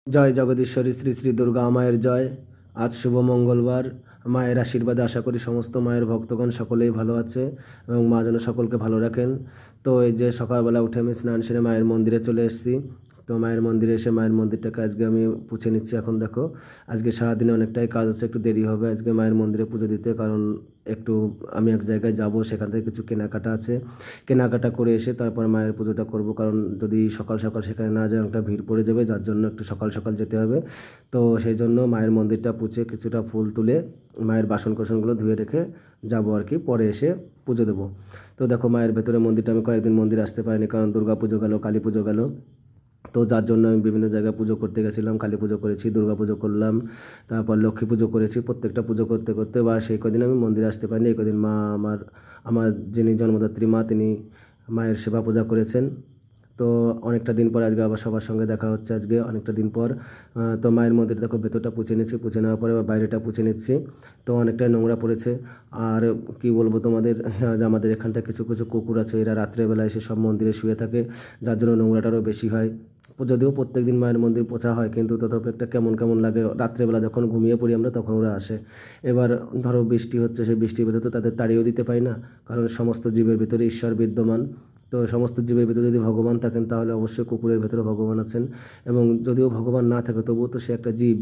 জয় জগদীশ্বরী শ্রী শ্রী দুর্গা মায়ের জয়। আজ শুভ মঙ্গলবার। মায়ের আশীর্বাদে আশা করি সমস্ত মায়ের ভক্তগণ সকলেই ভালো আছে এবং মা যেন সকলকে ভালো রাখেন। তো এই যে সকালবেলা উঠে আমি স্নান সেরে মায়ের মন্দিরে চলে এসেছি। তো মায়ের মন্দিরে এসে মায়ের মন্দিরটাকে আজকে আমি পুছে নিচ্ছি। এখন দেখো আজকে সারাদিনে অনেকটাই কাজ আছে, একটু দেরি হবে আজকে মায়ের মন্দিরে পুজো দিতে, কারণ একটু আমি এক জায়গায় যাব, সেখান থেকে কিছু কেনাকাটা আছে, কেনাকাটা করে এসে তারপর মায়ের পুজোটা করব। কারণ যদি সকাল সকাল সেখানে না যায় একটা ভিড় পড়ে যাবে, যার জন্য একটু সকাল সকাল যেতে হবে। তো সেই জন্য মায়ের মন্দিরটা পুছে কিছুটা ফুল তুলে মায়ের বাসন কোসনগুলো ধুয়ে রেখে যাবো আর কি, পরে এসে পুজো দেবো। তো দেখো মায়ের ভেতরে মন্দিরটা আমি কয়েকদিন মন্দিরে আসতে পারিনি, কারণ দুর্গা পুজো গেল, কালী পুজো গেল। তো যার জন্য আমি বিভিন্ন জায়গায় পুজো করতে গেছিলাম, কালী পুজো করেছি, দুর্গা পুজো করলাম, তারপর লক্ষ্মী পুজো করেছি। প্রত্যেকটা পুজো করতে করতে বা সেই কদিন আমি মন্দিরে আসতে পারিনি। এই কদিন মা আমার যিনি জন্মদাত্রী মা, তিনি মায়ের সেবা পূজা করেছেন। তো অনেকটা দিন পর আজকে আবার সবার সঙ্গে দেখা হচ্ছে, আজকে অনেকটা দিন পর। তো মায়ের মন্দিরে দেখো ভেতরটা পুছে নিচ্ছি, পুছে নেওয়ার পরে বাইরেটা পুছে নিচ্ছি। তো অনেকটাই নোংরা পড়েছে। আর কি বলবো তোমাদের, আমাদের এখানটা কিছু কিছু কুকুর আছে, এরা রাত্রেবেলা এসে সব মন্দিরে শুয়ে থাকে, যার জন্য নোংরাটারও বেশি হয়। যদিও প্রত্যেক দিন মায়ের মন্দির পোছা হয়, কিন্তু তথাপি একটা কেমন কেমন লাগে রাত্রেবেলা যখন ঘুমিয়ে পড়ি আমরা, তখন ওরা আসে। এবার ধরো বৃষ্টি হচ্ছে, সেই বৃষ্টির ভেতরে তো তাদের তাড়িয়েও দিতে পারি না, কারণ সমস্ত জীবের ভিতরে ঈশ্বর বিদ্যমান। তো সমস্ত জীবের ভিতরে যদি ভগবান থাকেন, তাহলে অবশ্যই কুকুরের ভেতরে ভগবান আছেন। এবং যদিও ভগবান না থাকে, তবুও তো সে একটা জীব।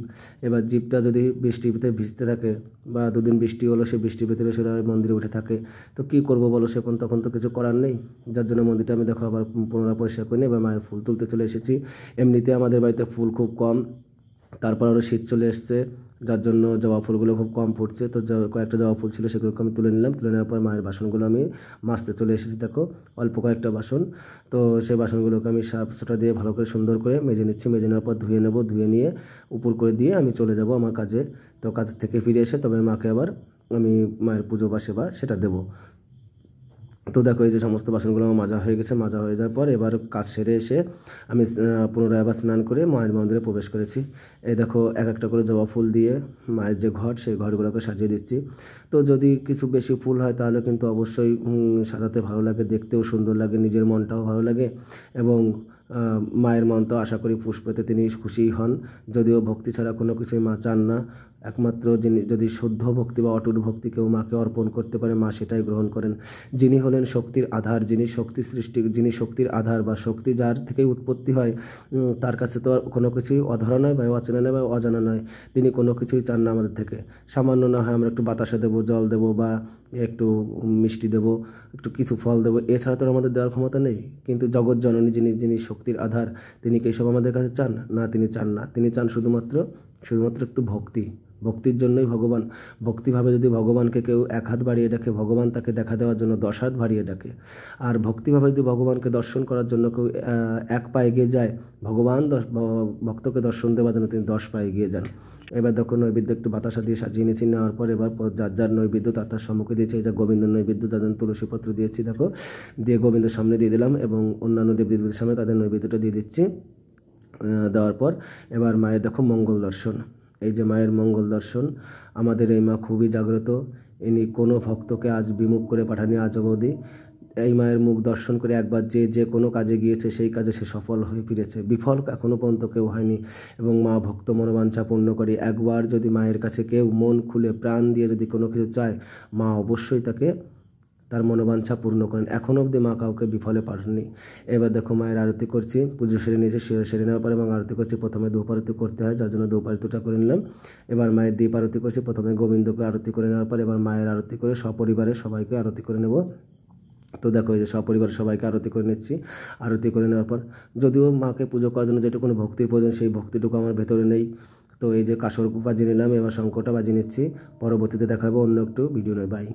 এবার জীবটা যদি বৃষ্টির ভিতরে ভিজতে থাকে, বা দুদিন বৃষ্টি হলো, সে বৃষ্টির ভিতরে সেটা মন্দিরে উঠে থাকে, তো কী করবো বলো, তখন তো কিছু করার নেই। যার জন্য মন্দিরটা আমি দেখো আবার পুনরায় পরিষ্কার করে নিই। এবার মায়ের ফুল তুলতে চলে এসেছি। এমনিতে আমাদের বাড়িতে ফুল খুব কম, তারপর আরও শীত চলে এসছে, যার জন্য জবা ফুলগুলো খুব কম ফুটছে। তো কয়েকটা জবা ফুল ছিল, সেগুলোকে আমি তুলে নিলাম। তুলে নেওয়ার পর মায়ের বাসনগুলো আমি মাজতে চলে এসেছি। দেখো অল্প কয়েকটা বাসন, তো সেই বাসনগুলোকে আমি সার্ফ সোঁটা দিয়ে ভালো করে সুন্দর করে মেজে নিচ্ছি। মেজে নেওয়ার পর ধুয়ে নেব, ধুয়ে নিয়ে উপর করে দিয়ে আমি চলে যাব আমার কাজে। তো কাজ থেকে ফিরে এসে তবে মাকে আবার আমি মায়ের পুজো বা সেবা সেটা দেবো। তো দেখো এই যে সমস্ত বাসনগুলো আমার মাজা হয়ে গেছে। মাজা হয়ে যাওয়ার পর এবার কাজ সেরে এসে আমি পুনরায় আবার স্নান করে মায়ের মন্দিরে প্রবেশ করেছি। এই দেখো এক একটা করে জবা ফুল দিয়ে মায়ের যে ঘর, সেই ঘরগুলোকে সাজিয়ে দিচ্ছি। তো যদি কিছু বেশি ফুল হয়, তাহলে কিন্তু অবশ্যই সাজাতে ভালো লাগে, দেখতেও সুন্দর লাগে, নিজের মনটাও ভালো লাগে। এবং মায়ের মন তো আশা করি পুষ্পতে তিনি খুশিই হন। যদিও ভক্তি ছাড়া কোনো কিছুই মা চান না, একমাত্র যিনি যদি শুদ্ধ ভক্তি বা অটুট ভক্তি কেউ মাকে অর্পণ করতে পারে, মা সেটাই গ্রহণ করেন। যিনি হলেন শক্তির আধার, যিনি শক্তি সৃষ্টি, যিনি শক্তির আধার বা শক্তি যার থেকেই উৎপত্তি হয়, তার কাছে তো কোনো কিছুই অধরা নয় বা অচেনা নয় বা অজানা নয়। তিনি কোনো কিছুই চান না আমাদের থেকে। সামান্য না হয় আমরা একটু বাতাসা দেবো, জল দেবো, বা একটু মিষ্টি দেবো, একটু কিছু ফল দেবো, এছাড়া তো আমাদের দেওয়ার ক্ষমতা নেই। কিন্তু জগৎ জননী যিনি শক্তির আধার, তিনি কি এসব আমাদের কাছে চান না? তিনি চান না। তিনি চান শুধুমাত্র একটু ভক্তি। ভক্তির জন্যই ভগবান। ভক্তিভাবে যদি ভগবানকে কেউ এক হাত বাড়িয়ে ডাকে, ভগবান তাকে দেখা দেওয়ার জন্য 10 হাত বাড়িয়ে ডাকে। আর ভক্তিভাবে যদি ভগবানকে দর্শন করার জন্য কেউ এক পা এগিয়ে যায়, ভগবান ভক্তকে দর্শন দেওয়ার জন্য তিনি 10 পা এগিয়ে যান। এবার দেখো নৈবেদ্য একটু বাতাসা দিয়ে সাজিয়ে নিয়েছি। নেওয়ার পর এবার যার যার নৈবেদ্য তার সম্মুখে দিয়েছি। এই যে গোবিন্দ নৈবেদ্য, যার জন্য তুলসীপত্র দিয়েছি, দেখো দিয়ে গোবিন্দের সামনে দিয়ে দিলাম, এবং অন্যান্য দেবদেবীদের সামনে তাদের নৈবেদ্যটা দিয়ে দিচ্ছি। দেওয়ার পর এবার মায়ের দেখো মঙ্গল দর্শন। এই যে মায়ের মঙ্গল দর্শন। আমাদের এই মা খুবই জাগ্রত, ইনি কোনো ভক্তকে আজ বিমুখ করে পাঠানি আজ অবধি। এই মায়ের মুখ দর্শন করে একবার যে কোনো কাজে গিয়েছে, সেই কাজে সে সফল হয়ে ফিরেছে, বিফল এখনও পর্যন্ত কেউ হয়নি। এবং মা ভক্ত মনোবাঞ্ছা পূর্ণ করে। একবার যদি মায়ের কাছে কেউ মন খুলে প্রাণ দিয়ে যদি কোনো কিছু চায়, মা অবশ্যই তাকে তার মনোবাঞ্ছা পূর্ণ করেন। এখনও অবধি মা কাউকে বিফলে পাঠাননি। এবার দেখো মায়ের আরতি করছি, পুজো সেরে নিয়েছে, সেরে নেওয়ার পরে এবং আরতি করছি। প্রথমে ধূপ আরতি করতে হয়, যার জন্য ধূপ আরতিটা করে নিলাম। এবার মায়ের দীপ আরতি করছি। প্রথমে গোবিন্দকে আরতি করে নেওয়ার পর এবার মায়ের আরতি করে সপরিবারে সবাইকে আরতি করে নেব। তো দেখো এই যে সপরিবারে সবাইকে আরতি করে নিচ্ছি। আরতি করে নেওয়ার পর যদিও মাকে পুজো করার জন্য যেটুকুনি ভক্তির প্রয়োজন, সেই ভক্তিটুকু আমার ভেতরে নেই। তো এই যে কাসর বাজিয়ে নিলাম, এবার শঙ্খটা বাজিয়ে নিচ্ছি। পরবর্তীতে দেখাবো অন্য একটু ভিডিও নয়। বাই।